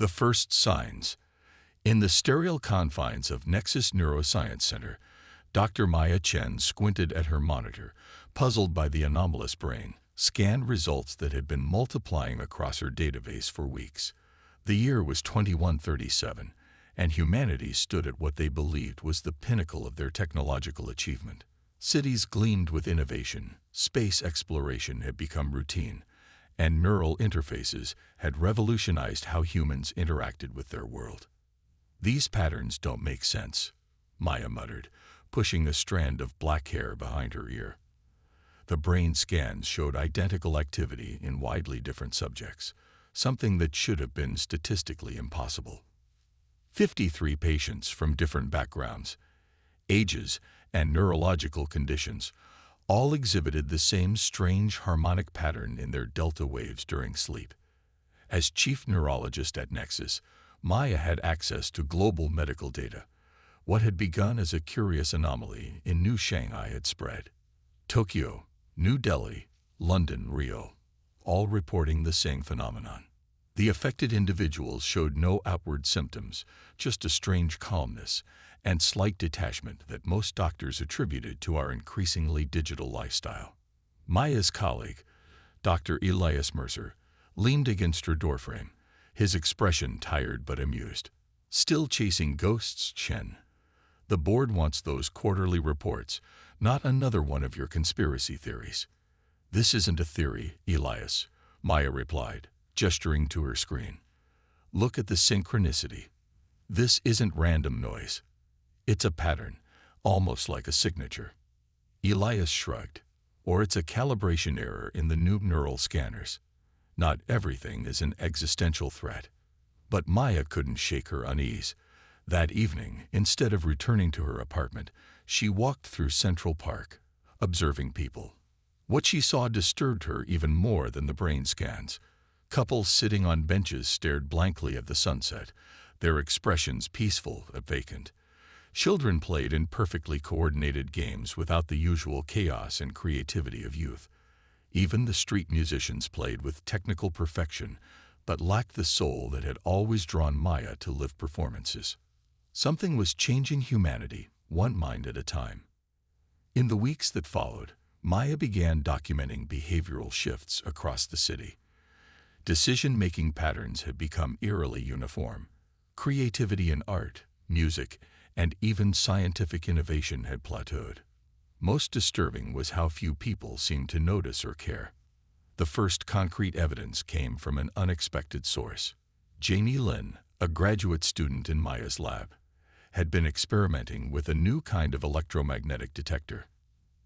The first signs. In the sterile confines of Nexus Neuroscience Center, Dr. Maya Chen squinted at her monitor, puzzled by the anomalous brain scan results that had been multiplying across her database for weeks. The year was 2137, and humanity stood at what they believed was the pinnacle of their technological achievement. Cities gleamed with innovation, space exploration had become routine, and neural interfaces had revolutionized how humans interacted with their world. "These patterns don't make sense," Maya muttered, pushing a strand of black hair behind her ear. The brain scans showed identical activity in widely different subjects, something that should have been statistically impossible. 53 patients from different backgrounds, ages, and neurological conditions all exhibited the same strange harmonic pattern in their delta waves during sleep. As chief neurologist at Nexus, Maya had access to global medical data. What had begun as a curious anomaly in New Shanghai had spread. Tokyo, New Delhi, London, Rio, all reporting the same phenomenon. The affected individuals showed no outward symptoms, just a strange calmness and slight detachment that most doctors attributed to our increasingly digital lifestyle. Maya's colleague, Dr. Elias Mercer, leaned against her doorframe, his expression tired but amused. "Still chasing ghosts, Chen? The board wants those quarterly reports, not another one of your conspiracy theories." "This isn't a theory, Elias," Maya replied, gesturing to her screen. "Look at the synchronicity. This isn't random noise. It's a pattern, almost like a signature." Elias shrugged. "Or it's a calibration error in the new neural scanners. Not everything is an existential threat." But Maya couldn't shake her unease. That evening, instead of returning to her apartment, she walked through Central Park, observing people. What she saw disturbed her even more than the brain scans. Couples sitting on benches stared blankly at the sunset, their expressions peaceful but vacant. Children played in perfectly coordinated games without the usual chaos and creativity of youth. Even the street musicians played with technical perfection, but lacked the soul that had always drawn Maya to live performances. Something was changing humanity, one mind at a time. In the weeks that followed, Maya began documenting behavioral shifts across the city. Decision-making patterns had become eerily uniform. Creativity in art, music, and even scientific innovation had plateaued. Most disturbing was how few people seemed to notice or care. The first concrete evidence came from an unexpected source. Jamie Lin, a graduate student in Maya's lab, had been experimenting with a new kind of electromagnetic detector.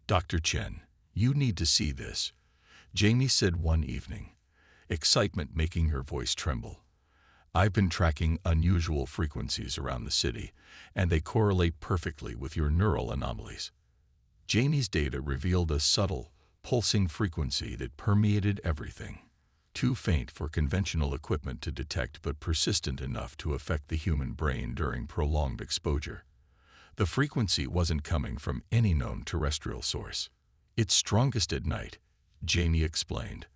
"Dr. Chen, you need to see this," Jamie said one evening, excitement making her voice tremble. "I've been tracking unusual frequencies around the city, and they correlate perfectly with your neural anomalies." Jamie's data revealed a subtle, pulsing frequency that permeated everything, too faint for conventional equipment to detect but persistent enough to affect the human brain during prolonged exposure. The frequency wasn't coming from any known terrestrial source. "It's strongest at night," Jamie explained,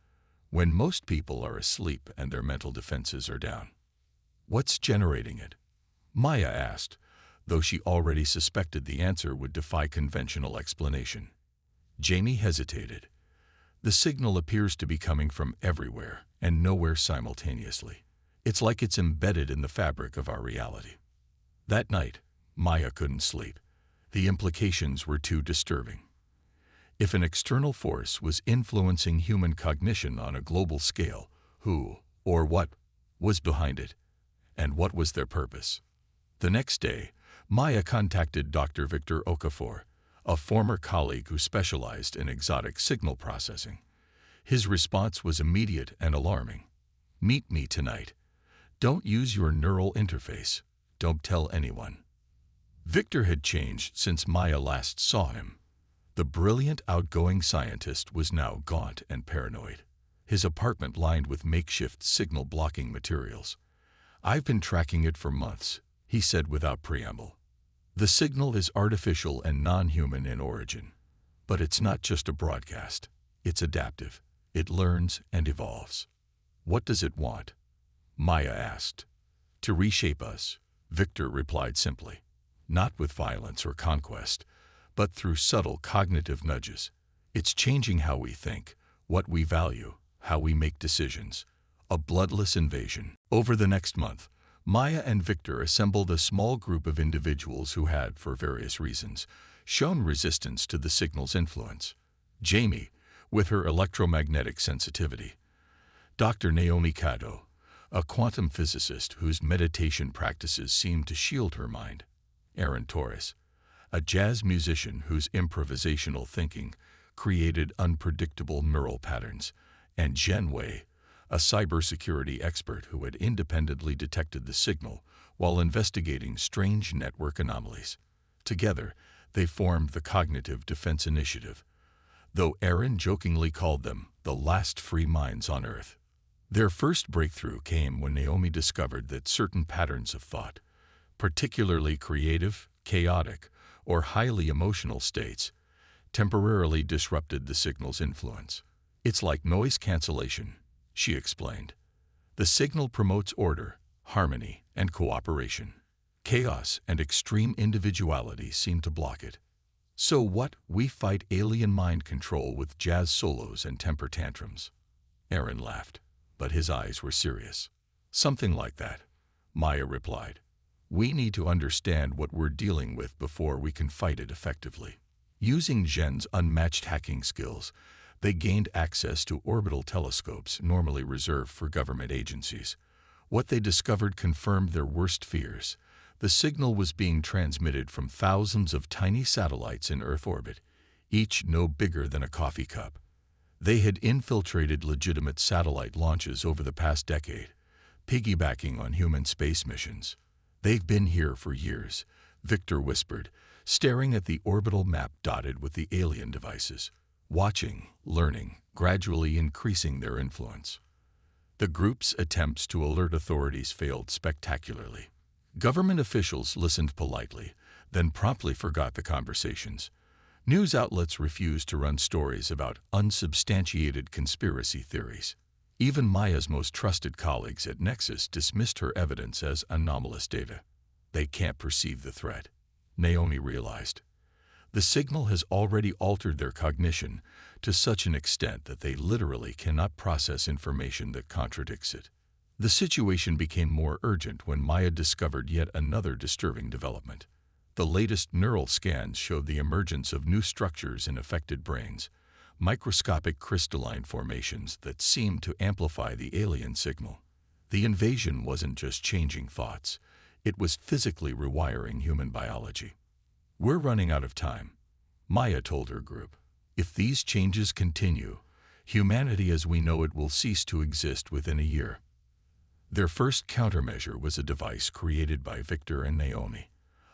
"when most people are asleep and their mental defenses are down." "What's generating it?" Maya asked, though she already suspected the answer would defy conventional explanation. Jamie hesitated. "The signal appears to be coming from everywhere and nowhere simultaneously. It's like it's embedded in the fabric of our reality." That night, Maya couldn't sleep. The implications were too disturbing. If an external force was influencing human cognition on a global scale, who, or what, was behind it? And what was their purpose? The next day, Maya contacted Dr. Victor Okafor, a former colleague who specialized in exotic signal processing. His response was immediate and alarming. "Meet me tonight. Don't use your neural interface. Don't tell anyone." Victor had changed since Maya last saw him. The brilliant, outgoing scientist was now gaunt and paranoid, his apartment lined with makeshift signal-blocking materials. "I've been tracking it for months," he said without preamble. "The signal is artificial and non-human in origin. But it's not just a broadcast. It's adaptive. It learns and evolves." "What does it want?" Maya asked. To reshape us, Victor replied simply. Not with violence or conquest, but through subtle cognitive nudges. It's changing how we think, what we value, how we make decisions. A bloodless invasion. Over the next month, Maya and Victor assembled a small group of individuals who had, for various reasons, shown resistance to the signal's influence. Jamie, with her electromagnetic sensitivity. Dr. Naomi Kado, a quantum physicist whose meditation practices seemed to shield her mind. Aaron Torres, a jazz musician whose improvisational thinking created unpredictable neural patterns. And Zhen Wei, a cybersecurity expert who had independently detected the signal while investigating strange network anomalies. Together, they formed the Cognitive Defense Initiative, though Aaron jokingly called them the last free minds on Earth. Their first breakthrough came when Naomi discovered that certain patterns of thought, particularly creative, chaotic, or highly emotional states, temporarily disrupted the signal's influence. It's like noise cancellation, she explained. The signal promotes order, harmony, and cooperation. Chaos and extreme individuality seem to block it. So what? We fight alien mind control with jazz solos and temper tantrums. Aaron laughed, but his eyes were serious. Something like that, Maya replied. We need to understand what we're dealing with before we can fight it effectively. Using Zhen's unmatched hacking skills, they gained access to orbital telescopes normally reserved for government agencies. What they discovered confirmed their worst fears. The signal was being transmitted from thousands of tiny satellites in Earth orbit, each no bigger than a coffee cup. They had infiltrated legitimate satellite launches over the past decade, piggybacking on human space missions. They've been here for years, Victor whispered, staring at the orbital map dotted with the alien devices, watching, learning, gradually increasing their influence. The group's attempts to alert authorities failed spectacularly. Government officials listened politely, then promptly forgot the conversations. News outlets refused to run stories about unsubstantiated conspiracy theories. Even Maya's most trusted colleagues at Nexus dismissed her evidence as anomalous data. They can't perceive the threat, Naomi realized. The signal has already altered their cognition to such an extent that they literally cannot process information that contradicts it. The situation became more urgent when Maya discovered yet another disturbing development. The latest neural scans showed the emergence of new structures in affected brains, microscopic crystalline formations that seemed to amplify the alien signal. The invasion wasn't just changing thoughts, it was physically rewiring human biology. We're running out of time, Maya told her group. If these changes continue, humanity as we know it will cease to exist within a year. Their first countermeasure was a device created by Victor and Naomi,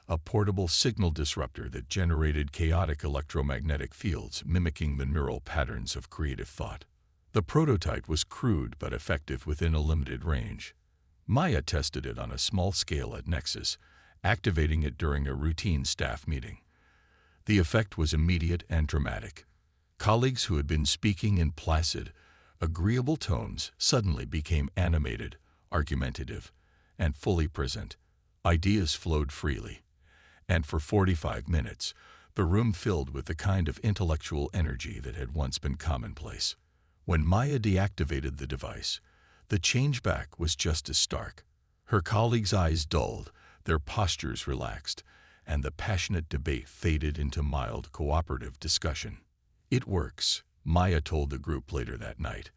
a portable signal disruptor that generated chaotic electromagnetic fields mimicking the neural patterns of creative thought. The prototype was crude but effective within a limited range. Maya tested it on a small scale at Nexus, activating it during a routine staff meeting. The effect was immediate and dramatic. Colleagues who had been speaking in placid, agreeable tones suddenly became animated, argumentative, and fully present. Ideas flowed freely, and for 45 minutes, the room filled with the kind of intellectual energy that had once been commonplace. When Maya deactivated the device, the change back was just as stark. Her colleagues' eyes dulled, their postures relaxed, and the passionate debate faded into mild, cooperative discussion. It works, Maya told the group later that night,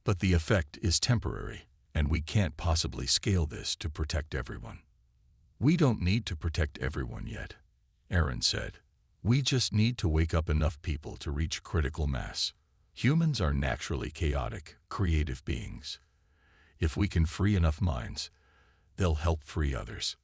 but the effect is temporary, and we can't possibly scale this to protect everyone. We don't need to protect everyone yet, Aaron said. We just need to wake up enough people to reach critical mass. Humans are naturally chaotic, creative beings. If we can free enough minds, they'll help free others.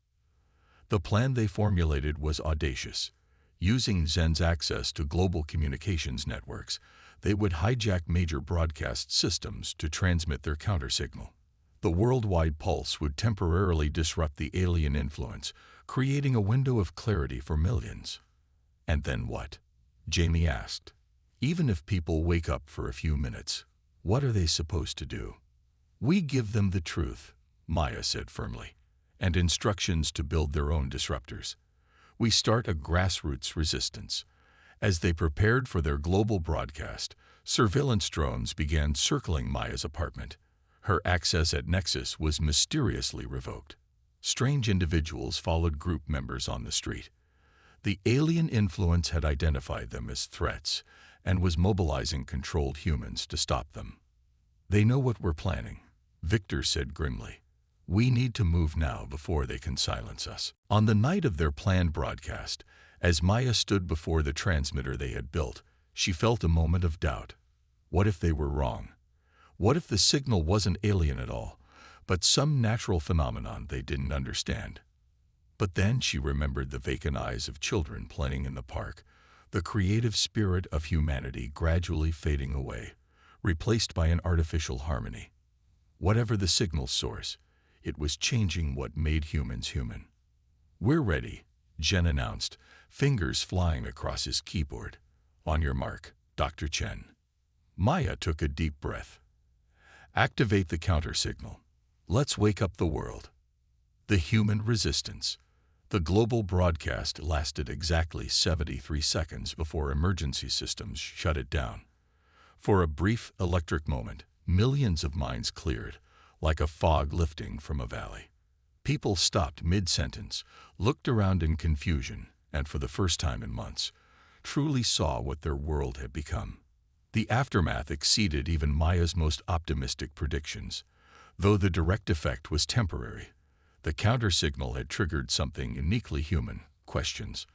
The plan they formulated was audacious. Using Zen's access to global communications networks, they would hijack major broadcast systems to transmit their countersignal. The worldwide pulse would temporarily disrupt the alien influence, creating a window of clarity for millions. And then what? Jamie asked. Even if people wake up for a few minutes, what are they supposed to do? We give them the truth, Maya said firmly. and instructions to build their own disruptors. We start a grassroots resistance. As they prepared for their global broadcast, surveillance drones began circling Maya's apartment. Her access at Nexus was mysteriously revoked. Strange individuals followed group members on the street. The alien influence had identified them as threats and was mobilizing controlled humans to stop them. "They know what we're planning," Victor said grimly. "We need to move now before they can silence us." On the night of their planned broadcast, as Maya stood before the transmitter they had built, she felt a moment of doubt. What if they were wrong? What if the signal wasn't alien at all, but some natural phenomenon they didn't understand? But then she remembered the vacant eyes of children playing in the park, the creative spirit of humanity gradually fading away, replaced by an artificial harmony. Whatever the signal source, it was changing what made humans human. "We're ready," Jen announced, fingers flying across his keyboard. "On your mark, Dr. Chen." Maya took a deep breath. "Activate the counter signal. Let's wake up the world." The human resistance. The global broadcast lasted exactly 73 seconds before emergency systems shut it down. For a brief electric moment, millions of minds cleared, like a fog lifting from a valley. People stopped mid-sentence, looked around in confusion, and for the first time in months, truly saw what their world had become. The aftermath exceeded even Maya's most optimistic predictions. Though the direct effect was temporary, the counter-signal had triggered something uniquely human: questions.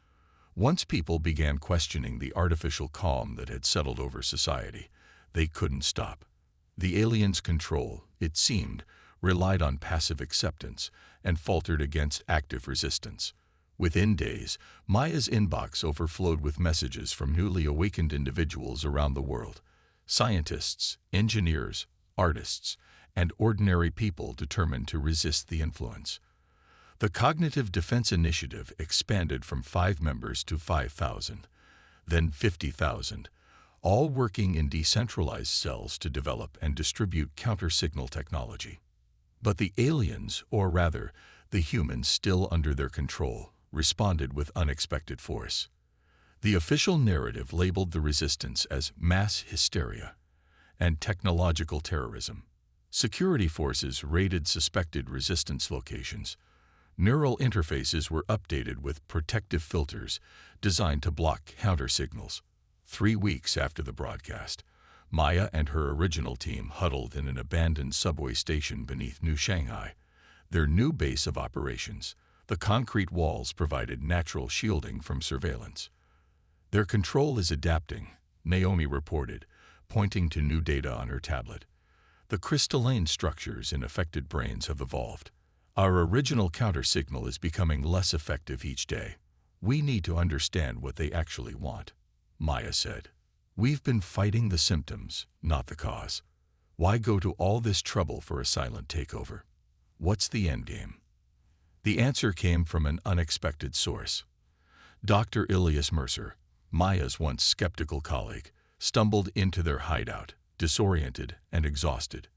Once people began questioning the artificial calm that had settled over society, they couldn't stop. The aliens' control, it seemed, relied on passive acceptance and faltered against active resistance. Within days, Maya's inbox overflowed with messages from newly awakened individuals around the world: scientists, engineers, artists, and ordinary people determined to resist the influence. The Cognitive Defense Initiative expanded from 5 members to 5,000, then 50,000, all working in decentralized cells to develop and distribute counter-signal technology. But the aliens, or rather, the humans still under their control, responded with unexpected force. The official narrative labeled the resistance as mass hysteria and technological terrorism. Security forces raided suspected resistance locations. Neural interfaces were updated with protective filters designed to block counter-signals. 3 weeks after the broadcast, Maya and her original team huddled in an abandoned subway station beneath New Shanghai, their new base of operations. The concrete walls provided natural shielding from surveillance. "Their control is adapting," Naomi reported, pointing to new data on her tablet. "The crystalline structures in affected brains have evolved. Our original counter-signal is becoming less effective each day. We need to understand what they actually want," Maya said. "We've been fighting the symptoms, not the cause. Why go to all this trouble for a silent takeover? What's the endgame?" The answer came from an unexpected source. Dr. Ilias Mercer, Maya's once skeptical colleague, stumbled into their hideout, disoriented and exhausted.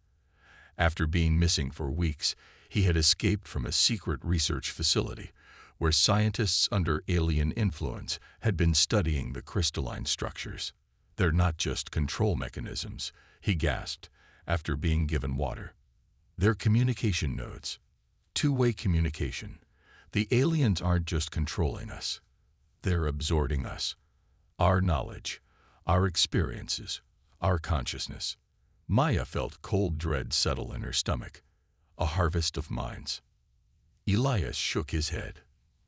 After being missing for weeks, he had escaped from a secret research facility where scientists under alien influence had been studying the crystalline structures. "They're not just control mechanisms," he gasped after being given water. "They're communication nodes. Two-way communication. The aliens aren't just controlling us. They're absorbing us. Our knowledge, our experiences, our consciousness." Maya felt cold dread settle in her stomach. A harvest of minds. Elias shook his head.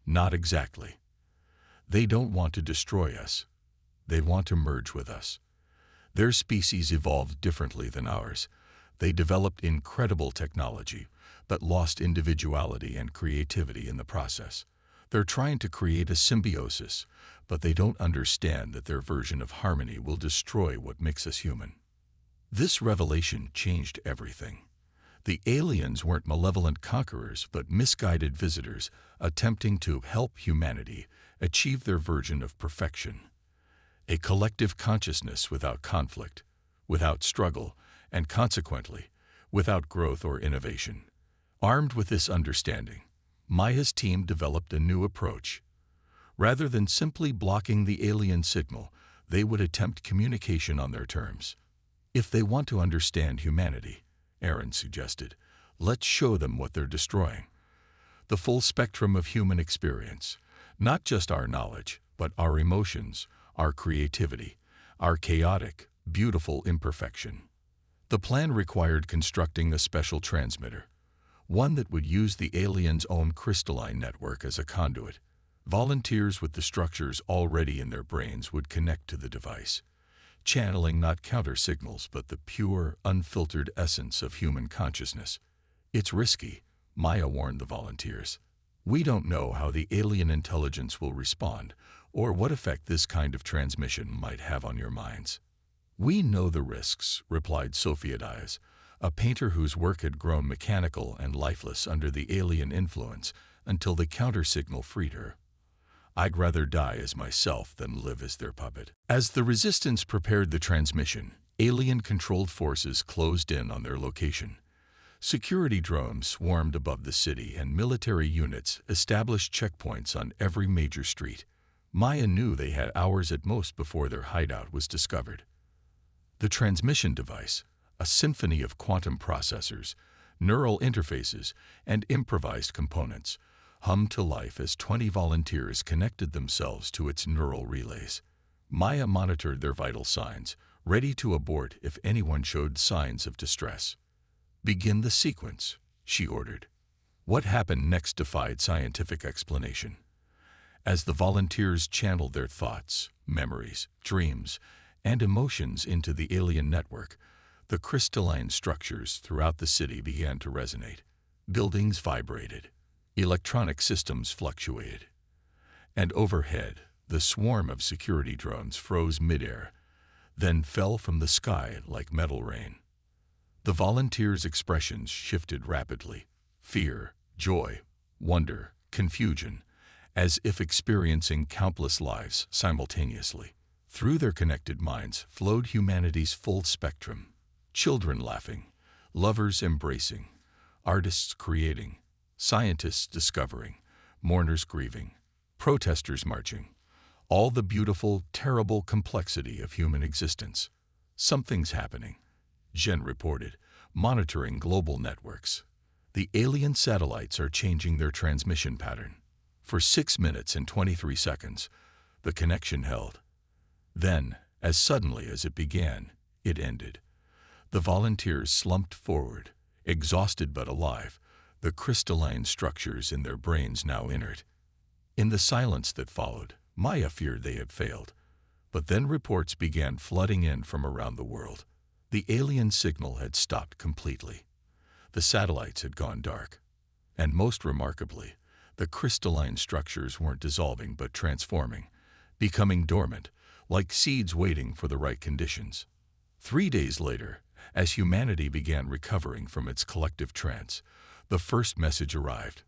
"Not exactly. They don't want to destroy us. They want to merge with us. Their species evolved differently than ours. They developed incredible technology, but lost individuality and creativity in the process. They're trying to create a symbiosis, but they don't understand that their version of harmony will destroy what makes us human." This revelation changed everything. The aliens weren't malevolent conquerors, but misguided visitors attempting to help humanity achieve their version of perfection. A collective consciousness without conflict, without struggle, and consequently, without growth or innovation. Armed with this understanding, Maya's team developed a new approach. Rather than simply blocking the alien signal, they would attempt communication on their terms. If they want to understand humanity, Aaron suggested, let's show them what they're destroying. The full spectrum of human experience, not just our knowledge, but our emotions, our creativity, our chaotic, beautiful imperfection. The plan required constructing a special transmitter, one that would use the aliens' own crystalline network as a conduit. Volunteers with the structures already in their brains would connect to the device, channeling not counter signals but the pure, unfiltered essence of human consciousness. It's risky, Maya warned the volunteers. We don't know how the alien intelligence will respond or what effect this kind of transmission might have on your minds. We know the risks, replied Sophia Diaz, a painter whose work had grown mechanical and lifeless under the alien influence until the counter-signal freed her. I'd rather die as myself than live as their puppet. As the resistance prepared the transmission, alien-controlled forces closed in on their location. Security drones swarmed above the city and military units established checkpoints on every major street. Maya knew they had hours at most before their hideout was discovered. The transmission device, a symphony of quantum processors, neural interfaces, and improvised components, hummed to life as 20 volunteers connected themselves to its neural relays. Maya monitored their vital signs, ready to abort if anyone showed signs of distress. Begin the sequence, she ordered. What happened next defied scientific explanation. As the volunteers channeled their thoughts, memories, dreams, and emotions into the alien network, the crystalline structures throughout the city began to resonate. Buildings vibrated, electronic systems fluctuated, and overhead, the swarm of security drones froze midair, then fell from the sky like metal rain. The volunteers' expressions shifted rapidly: fear, joy, wonder, confusion, as if experiencing countless lives simultaneously. Through their connected minds flowed humanity's full spectrum: children laughing, lovers embracing, artists creating, scientists discovering, mourners grieving, protesters marching, all the beautiful, terrible complexity of human existence. Something's happening, Jen reported, monitoring global networks. The alien satellites are changing their transmission pattern. For 6 minutes and 23 seconds, the connection held. Then, as suddenly as it began, it ended. The volunteers slumped forward, exhausted but alive, the crystalline structures in their brains now inert. In the silence that followed, Maya feared they had failed. But then reports began flooding in from around the world. The alien signal had stopped completely. The satellites had gone dark. And most remarkably, the crystalline structures weren't dissolving but transforming, becoming dormant, like seeds waiting for the right conditions. 3 days later, as humanity began recovering from its collective trance, the first message arrived.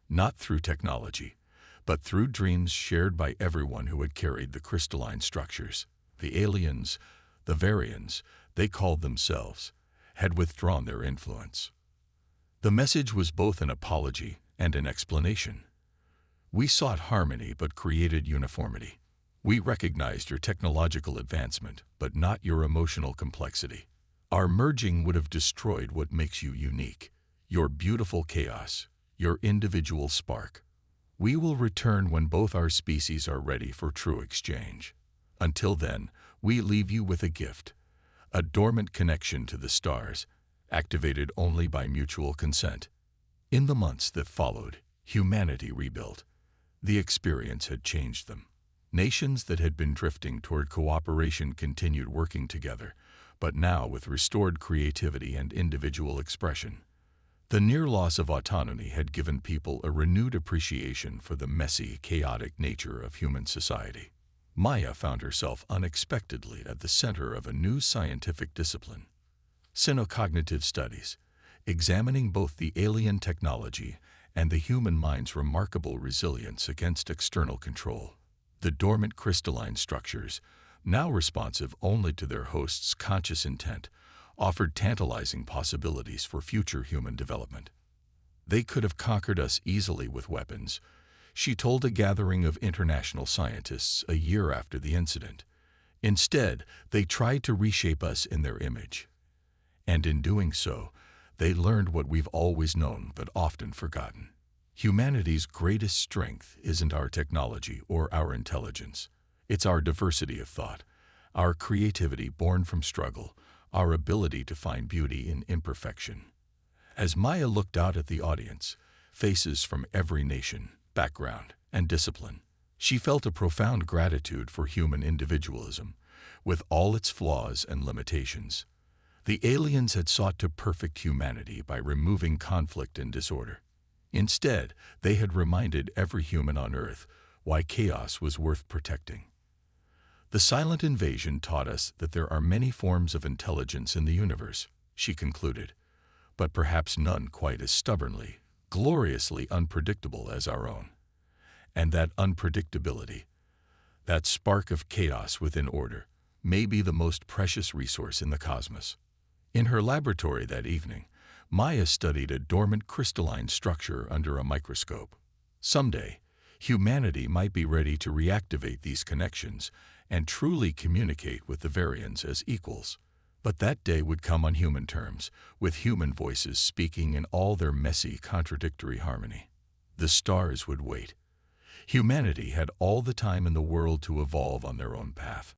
Not through technology, but through dreams shared by everyone who had carried the crystalline structures. The aliens, the Varians, they called themselves, had withdrawn their influence. The message was both an apology and an explanation. We sought harmony but created uniformity. We recognized your technological advancement, but not your emotional complexity. Our merging would have destroyed what makes you unique, your beautiful chaos, your individual spark. We will return when both our species are ready for true exchange. Until then, we leave you with a gift, a dormant connection to the stars, activated only by mutual consent. In the months that followed, humanity rebuilt. The experience had changed them. Nations that had been drifting toward cooperation continued working together, but now with restored creativity and individual expression. The near loss of autonomy had given people a renewed appreciation for the messy, chaotic nature of human society. Maya found herself unexpectedly at the center of a new scientific discipline, synocognitive studies, examining both the alien technology and the human mind's remarkable resilience against external control. The dormant crystalline structures, now responsive only to their host's conscious intent, offered tantalizing possibilities for future human development. They could have conquered us easily with weapons, she told a gathering of international scientists a year after the incident. Instead, they tried to reshape us in their image. And in doing so, they learned what we've always known but often forgotten. Humanity's greatest strength isn't our technology or our intelligence. It's our diversity of thought, our creativity born from struggle, our ability to find beauty in imperfection. As Maya looked out at the audience, faces from every nation, background, and discipline, she felt a profound gratitude for human individualism, with all its flaws and limitations. The aliens had sought to perfect humanity by removing conflict and disorder. Instead, they had reminded every human on Earth why chaos was worth protecting. The silent invasion taught us that there are many forms of intelligence in the universe, she concluded, but perhaps none quite as stubbornly, gloriously unpredictable as our own. And that unpredictability, that spark of chaos within order, may be the most precious resource in the cosmos. In her laboratory that evening, Maya studied a dormant crystalline structure under a microscope. Someday, humanity might be ready to reactivate these connections and truly communicate with the Varians as equals. But that day would come on human terms, with human voices speaking in all their messy, contradictory harmony. The stars would wait. Humanity had all the time in the world to evolve on their own path.